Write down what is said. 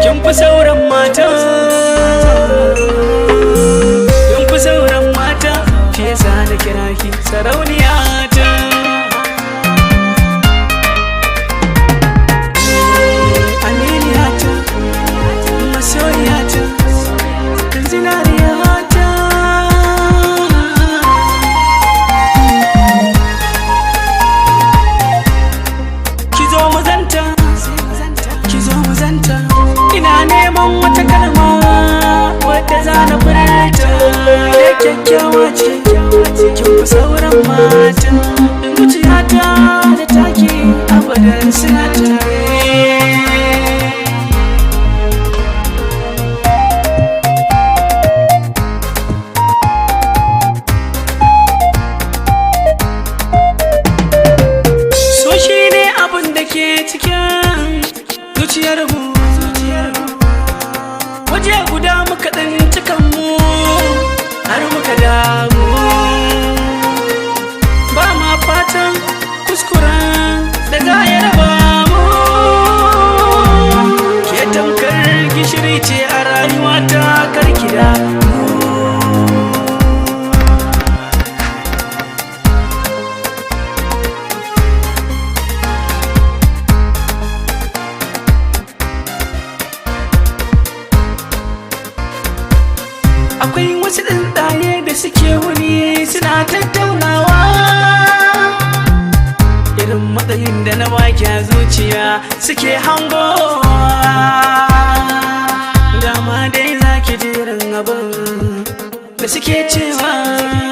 kin fi sauran mata, kin fi sauran mata, shi yasa na kira ki sarauniya ta. Aminiya ta, masoyiya ta, zinariya ta. Ki zo mu zanta, ki zo mu zanta. Ina neman wata kalma wadda za na furta, da kyakkyawa ce kin fi sauran mata. Zuciyata da take abadan suna tare. So shi ne abin da ke cikin zuciyarmu, waje guda muka tsinci kanmu har muka damu. Ba ma fatan kuskuren da za ya raba mu. Ke tamkar gishiri ce a rayuwata, karki damu. Akwai wasu tsuntsaye da suke wuri suna tattaunawa, irin matsayin da na baki a zuciya suke hangowa. Dama dai zaki jirin abin da suke cewa.